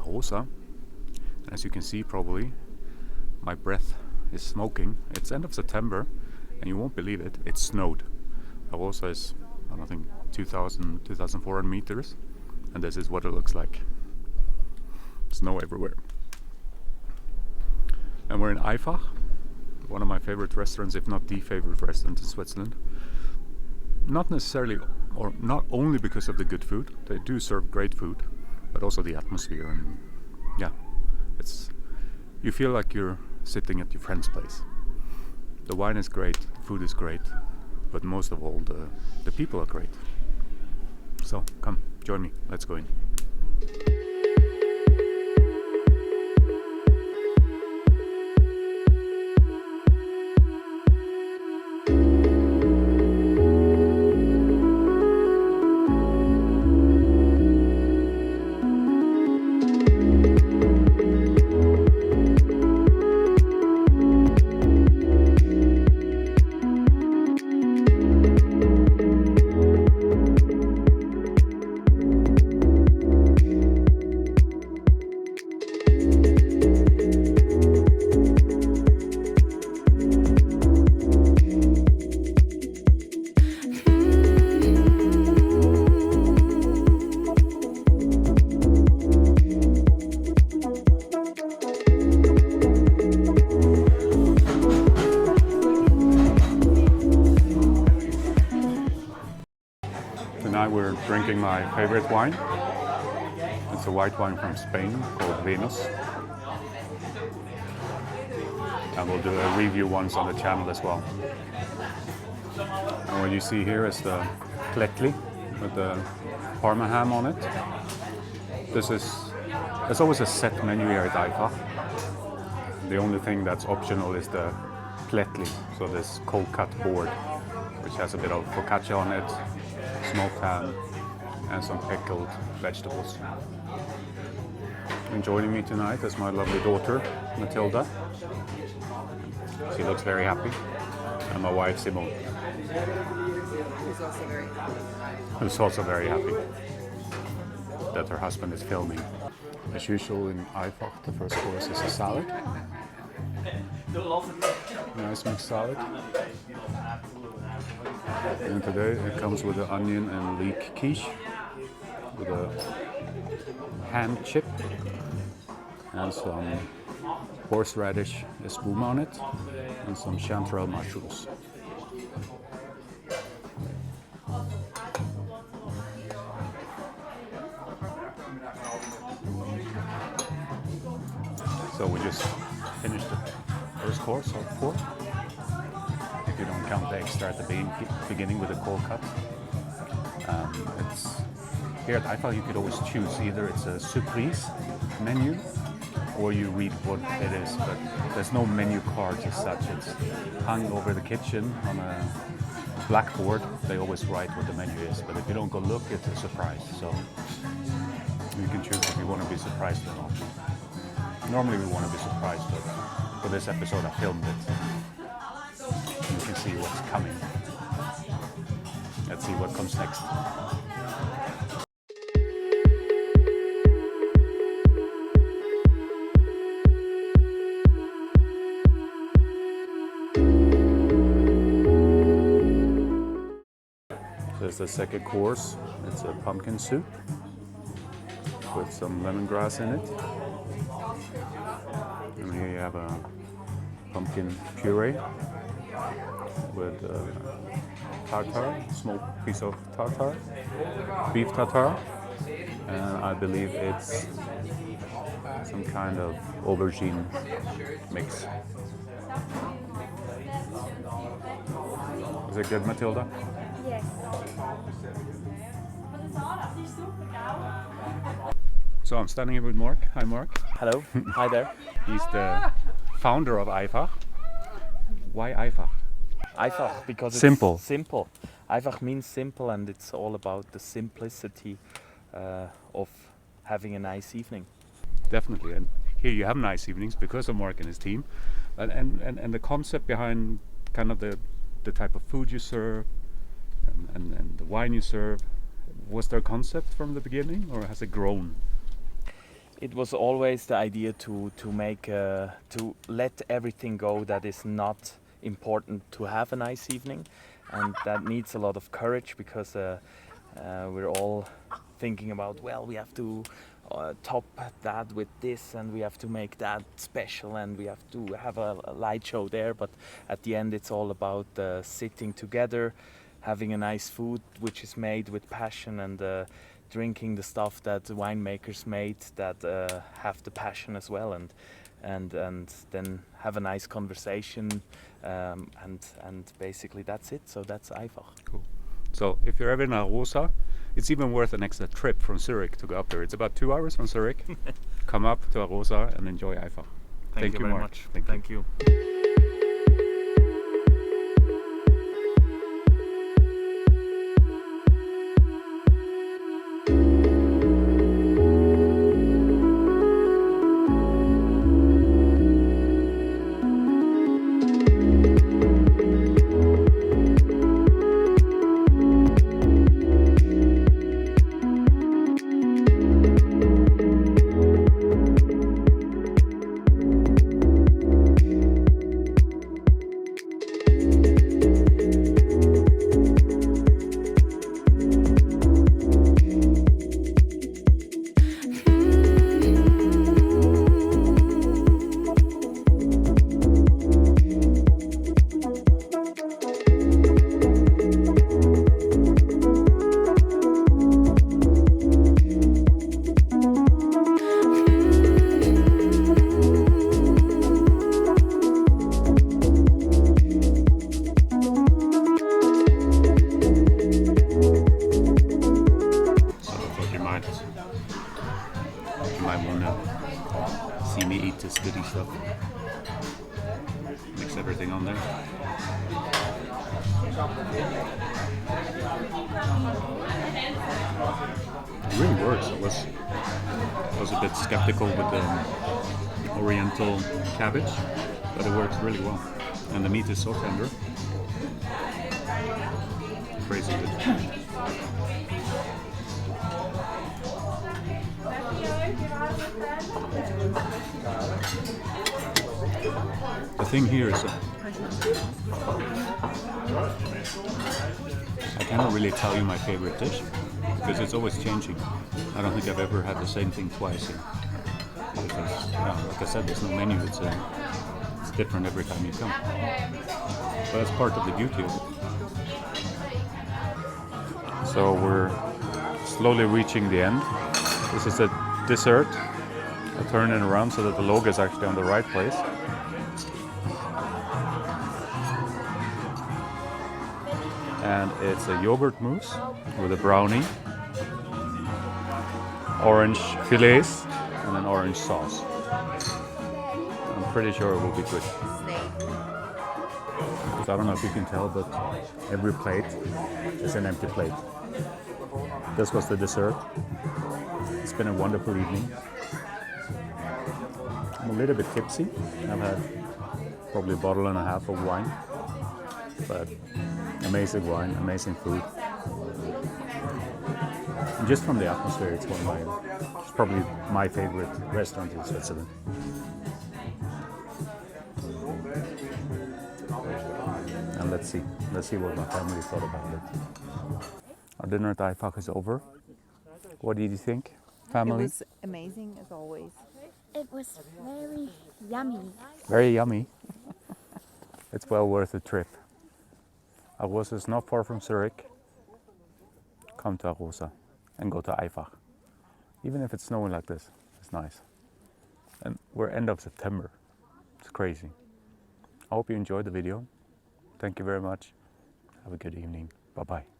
Arosa. As you can see probably, my breath is smoking. It's end of September and you won't believe it, it snowed. Arosa is, I don't think, 2,400 meters, and this is what it looks like. Snow everywhere. And we're in Aifach, one of my favorite restaurants, if not the favorite restaurant in Switzerland. Not necessarily, or not only because of the good food, they do serve great food, but also the atmosphere, and yeah, you feel like you're sitting at your friend's place. The wine is great, food is great, but most of all the people are great. So come, join me, let's go in. Tonight we're drinking my favorite wine. It's a white wine from Spain called Venus. And we'll do a review once on the channel as well. And what you see here is the kletli with the Parma ham on it. There's always a set menu here at aifach. The only thing that's optional is the kletli, so this cold cut board, which has a bit of focaccia on it, smoked ham, and some pickled vegetables. And joining me tonight is my lovely daughter, Matilda. She looks very happy. And my wife, Simone. Who's also very happy that her husband is filming. As usual in aifach, the first course is a salad. Nice mixed salad. And today it comes with an onion and leek quiche with a ham chip and some horseradish espuma on it and some chanterelle mushrooms. So we just finished the first course of 4. If you don't count the extra at the beginning with the cold cut. Here at aifach you could always choose, either it's a surprise menu or you read what it is, but there's no menu cards as such. It's hung over the kitchen on a blackboard. They always write what the menu is, but if you don't go look, it's a surprise. So you can choose if you want to be surprised or not. Normally we want to be surprised, but for this episode I filmed it. You can see what's coming. Let's see what comes next. There's the second course. It's a pumpkin soup with some lemongrass in it. And here you have a pumpkin puree with tartare, smoked piece of tartare, beef tartare, and I believe it's some kind of aubergine mix. Is it good, Matilda? Yes. So I'm standing here with Mark. Hi, Mark. Hello. Hi there. He's the founder of aifach. Why aifach? Aifach because it's Simple. Simple. Aifach means simple, and it's all about the simplicity of having a nice evening. Definitely, and here you have nice evenings because of Mark and his team, and the concept behind kind of the type of food you serve and the wine you serve. Was there a concept from the beginning, or has it grown? It was always the idea to to let everything go that is not important to have a nice evening, and that needs a lot of courage because we're all thinking about, well, we have to top that with this, and we have to make that special, and we have to have a light show there. But at the end, it's all about sitting together, having a nice food which is made with passion, and drinking the stuff that the winemakers made that have the passion as well, and then have a nice conversation, and basically that's it. So that's aifach. Cool. So if you're ever in Arosa, it's even worth an extra trip from Zurich to go up there. It's about 2 hours from Zurich. Come up to Arosa and enjoy aifach. Thank you very Mark. much. Thank you. Thank you. might want to see me eat this goodie stuff. Mix everything on there. It really works. I was a bit skeptical with the oriental cabbage, but it works really well. And the meat is so tender. Crazy good. The thing here is I cannot really tell you my favorite dish because it's always changing. I don't think I've ever had the same thing twice here. Because, like I said, there's no menu. It's different every time you come. But that's part of the beauty of it. So we're slowly reaching the end. This is a dessert. I'll turn it around so that the logo is actually on the right place. And it's a yogurt mousse with a brownie, orange fillets, and an orange sauce. I'm pretty sure it will be good. So I don't know if you can tell, but every plate is an empty plate. This was the dessert. It's been a wonderful evening. I'm a little bit tipsy. I've had probably a bottle and a half of wine, but amazing wine, amazing food. And just from the atmosphere, it's probably my favorite restaurant in Switzerland. And let's see what my family thought about it. Our dinner at aifach is over. What did you think, family? It was amazing as always. It was very yummy. Very yummy. It's well worth the trip. Arosa is not far from Zurich. Come to Arosa and go to aifach. Even if it's snowing like this, it's nice. And we're end of September. It's crazy. I hope you enjoyed the video. Thank you very much. Have a good evening. Bye-bye.